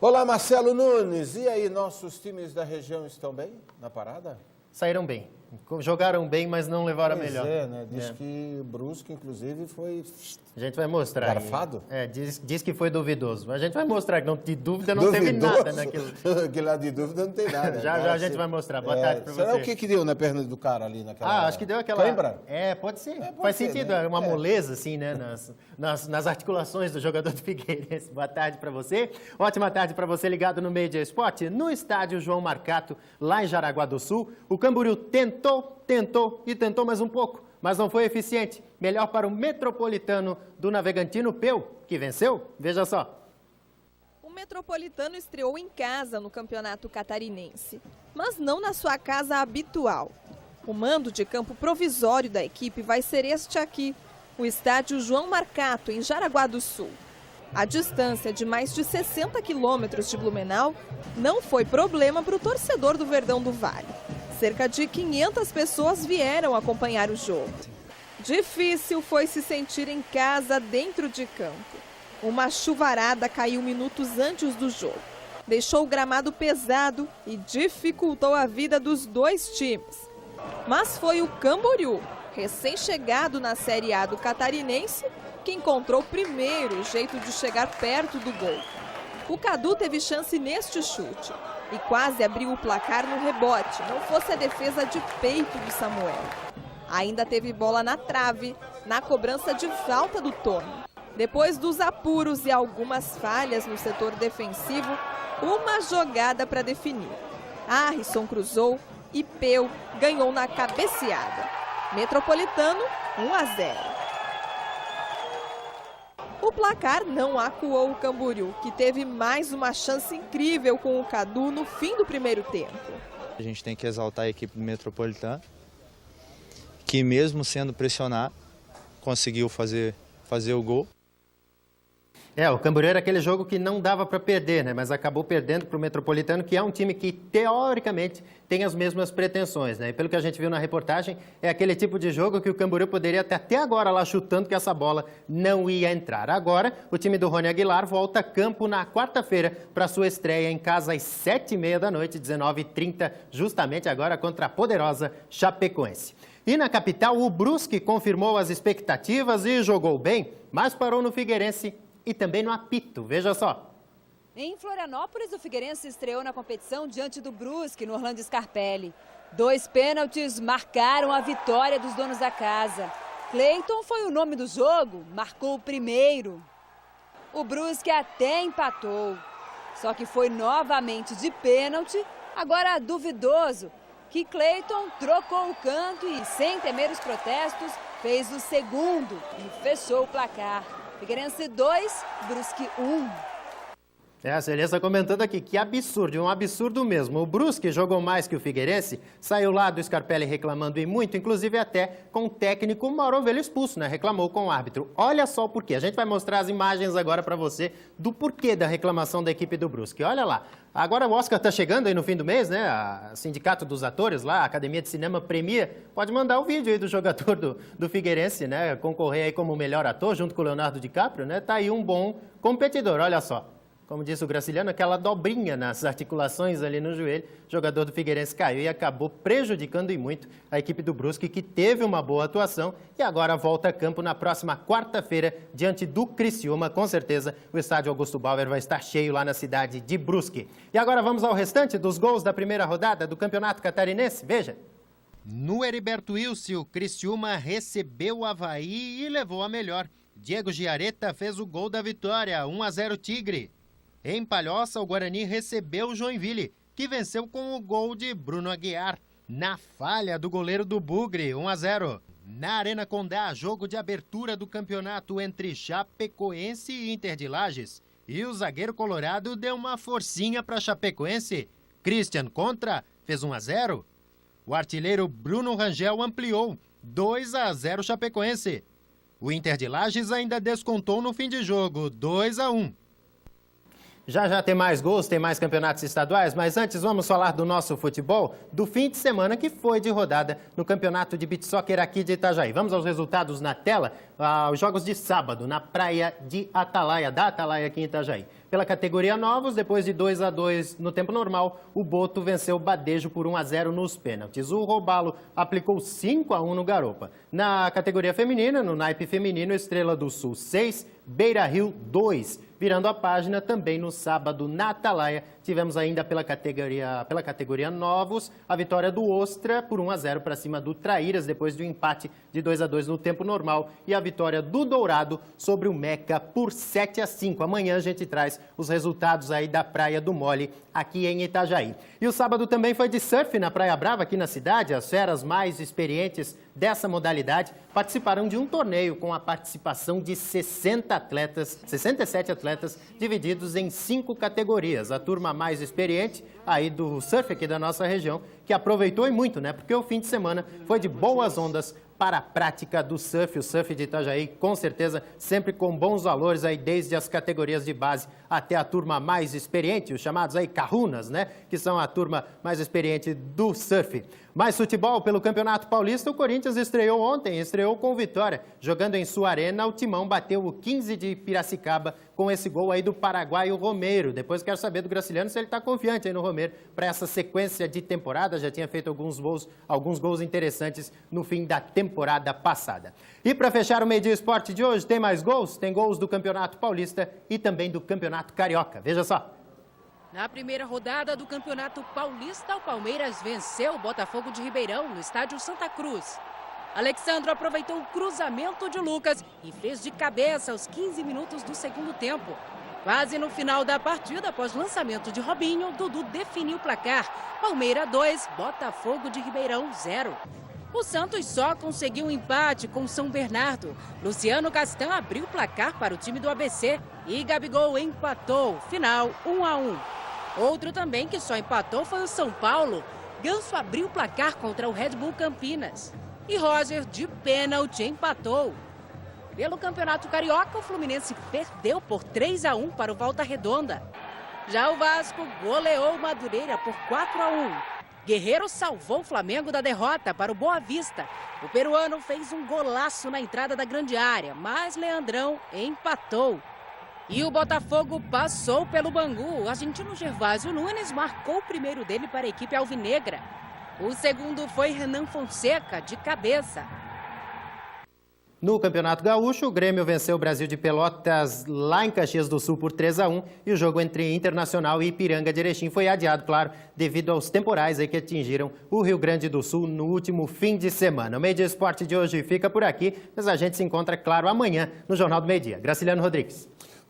Olá, Marcelo Nunes. E aí, nossos times da região estão bem na parada? Saíram bem. Jogaram bem, mas não levaram a melhor. É, né? Diz que o Brusque, inclusive, foi... A gente vai mostrar. Garfado? Diz que foi duvidoso. Mas a gente vai mostrar que de dúvida não teve nada naquilo. Que lá de dúvida não tem nada. Já a gente vai mostrar. Boa tarde para você. Será o que deu na perna do cara ali naquela... acho que deu aquela... Cãibra? Pode ser. Pode Faz ser, sentido, né? uma moleza, assim, né? Nas articulações do jogador do Figueirense. Boa tarde para você. Ótima tarde para você ligado no Media Sport. No estádio João Marcato, lá em Jaraguá do Sul, o Camboriú tentou mais um pouco, mas não foi eficiente. Melhor para o Metropolitano do Navegantino Peu, que venceu. Veja só. O Metropolitano estreou em casa no Campeonato Catarinense, mas não na sua casa habitual. O mando de campo provisório da equipe vai ser este aqui, o estádio João Marcato, em Jaraguá do Sul. A distância de mais de 60 quilômetros de Blumenau não foi problema para o torcedor do Verdão do Vale. Cerca de 500 pessoas vieram acompanhar o jogo. Difícil foi se sentir em casa dentro de campo. Uma chuvarada caiu minutos antes do jogo. Deixou o gramado pesado e dificultou a vida dos dois times. Mas foi o Camboriú, recém-chegado na Série A do Catarinense, que encontrou primeiro o jeito de chegar perto do gol. O Cadu teve chance neste chute e quase abriu o placar no rebote, não fosse a defesa de peito do Samuel. Ainda teve bola na trave, na cobrança de falta do Tony. Depois dos apuros e algumas falhas no setor defensivo, uma jogada para definir. Arrisson cruzou e Peu ganhou na cabeceada. Metropolitano, 1-0. O placar não acuou o Camboriú, que teve mais uma chance incrível com o Cadu no fim do primeiro tempo. A gente tem que exaltar a equipe do Metropolitano, que mesmo sendo pressionado, conseguiu fazer o gol. O Camboriú era aquele jogo que não dava para perder, né? Mas acabou perdendo para o Metropolitano, que é um time que, teoricamente, tem as mesmas pretensões, né? E pelo que a gente viu na reportagem, é aquele tipo de jogo que o Camboriú poderia estar até agora lá chutando que essa bola não ia entrar. Agora, o time do Rony Aguilar volta a campo na quarta-feira para sua estreia em casa às 7h30 da noite, 19h30, justamente agora contra a poderosa Chapecoense. E na capital, o Brusque confirmou as expectativas e jogou bem, mas parou no Figueirense e também no apito, veja só. Em Florianópolis, o Figueirense estreou na competição diante do Brusque, no Orlando Scarpelli. 2 pênaltis marcaram a vitória dos donos da casa. Cleiton foi o nome do jogo, marcou o primeiro. O Brusque até empatou, só que foi novamente de pênalti, agora duvidoso, que Cleiton trocou o canto e, sem temer os protestos, fez o segundo e fechou o placar. Figueirense 2, Brusque 1. A Celia está comentando aqui, que absurdo, um absurdo mesmo. O Brusque jogou mais que o Figueirense, saiu lá do Scarpelli reclamando e muito, inclusive até com o técnico Mauro Ovelha expulso, né? Reclamou com o árbitro. Olha só o porquê. A gente vai mostrar as imagens agora para você do porquê da reclamação da equipe do Brusque. Olha lá. Agora o Oscar está chegando aí no fim do mês, né? O Sindicato dos Atores lá, a Academia de Cinema premia. Pode mandar o vídeo aí do jogador do Figueirense, né? Concorrer aí como melhor ator junto com o Leonardo DiCaprio, né? Tá aí um bom competidor, olha só. Como disse o Graciliano, aquela dobrinha nas articulações ali no joelho, o jogador do Figueirense caiu e acabou prejudicando e muito a equipe do Brusque, que teve uma boa atuação e agora volta a campo na próxima quarta-feira, diante do Criciúma. Com certeza, o estádio Augusto Bauer vai estar cheio lá na cidade de Brusque. E agora vamos ao restante dos gols da primeira rodada do Campeonato Catarinense. Veja. No Heriberto Wilson, o Criciúma recebeu o Avaí e levou a melhor. Diego Giareta fez o gol da vitória, 1-0 Tigre. Em Palhoça, o Guarani recebeu o Joinville, que venceu com o gol de Bruno Aguiar. Na falha do goleiro do Bugre, 1-0. Na Arena Condá, jogo de abertura do campeonato entre Chapecoense e Inter de Lages. E o zagueiro colorado deu uma forcinha para Chapecoense. Christian Contra fez 1-0. O artilheiro Bruno Rangel ampliou, 2-0 Chapecoense. O Inter de Lages ainda descontou no fim de jogo, 2-1. Já já tem mais gols, tem mais campeonatos estaduais, mas antes vamos falar do nosso futebol do fim de semana que foi de rodada no campeonato de beach soccer aqui de Itajaí. Vamos aos resultados na tela. Os jogos de sábado na praia de Atalaia, da Atalaia aqui em Itajaí. Pela categoria novos, depois de 2-2 no tempo normal, o Boto venceu o Badejo por 1-0 nos pênaltis. O Robalo aplicou 5-1 no Garopa. Na categoria feminina, no naipe feminino, Estrela do Sul 6, Beira Rio 2. Virando a página, também no sábado, na Atalaia, tivemos ainda pela categoria novos, a vitória do Ostra por 1-0 para cima do Traíras, depois de um empate de 2-2 no tempo normal, e a vitória do Dourado sobre o Meca por 7-5. Amanhã a gente traz os resultados aí da Praia do Mole, aqui em Itajaí. E o sábado também foi de surf na Praia Brava, aqui na cidade. As feras mais experientes dessa modalidade participaram de um torneio com a participação de 67 atletas, divididos em 5 categorias. A turma mais experiente aí do surf aqui da nossa região, que aproveitou e muito, né? Porque o fim de semana foi de boas ondas para a prática do surf. O surf de Itajaí, com certeza, sempre com bons valores aí, desde as categorias de base até a turma mais experiente, os chamados aí carunas, né? Que são a turma mais experiente do surf. Mais futebol pelo Campeonato Paulista, o Corinthians estreou ontem, estreou com vitória. Jogando em sua arena, o Timão bateu o 15 de Piracicaba com esse gol aí do paraguaio Romero. Depois quero saber do Graciliano se ele está confiante aí no Romero para essa sequência de temporada. Já tinha feito alguns gols interessantes no fim da temporada passada. E para fechar o Meio Dia Esporte de hoje, tem mais gols? Tem gols do Campeonato Paulista e também do Campeonato Carioca. Veja só. Na primeira rodada do Campeonato Paulista, o Palmeiras venceu o Botafogo de Ribeirão no estádio Santa Cruz. Alexandro aproveitou o cruzamento de Lucas e fez de cabeça aos 15 minutos do segundo tempo. Quase no final da partida, após lançamento de Robinho, Dudu definiu o placar. Palmeiras 2, Botafogo de Ribeirão 0. O Santos só conseguiu um empate com o São Bernardo. Luciano Castan abriu o placar para o time do ABC e Gabigol empatou. Final 1-1. Outro também que só empatou foi o São Paulo. Ganso abriu o placar contra o Red Bull Campinas. E Roger, de pênalti, empatou. Pelo Campeonato Carioca, o Fluminense perdeu por 3-1 para o Volta Redonda. Já o Vasco goleou o Madureira por 4-1. Guerreiro salvou o Flamengo da derrota para o Boa Vista. O peruano fez um golaço na entrada da grande área, mas Leandrão empatou. E o Botafogo passou pelo Bangu. O argentino Gervásio Nunes marcou o primeiro dele para a equipe alvinegra. O segundo foi Renan Fonseca, de cabeça. No Campeonato Gaúcho, o Grêmio venceu o Brasil de Pelotas lá em Caxias do Sul por 3-1 e o jogo entre Internacional e Ipiranga de Erechim foi adiado, claro, devido aos temporais aí que atingiram o Rio Grande do Sul no último fim de semana. O Meio Dia Esporte de hoje fica por aqui, mas a gente se encontra, claro, amanhã no Jornal do Meio Dia. Graciliano Rodrigues.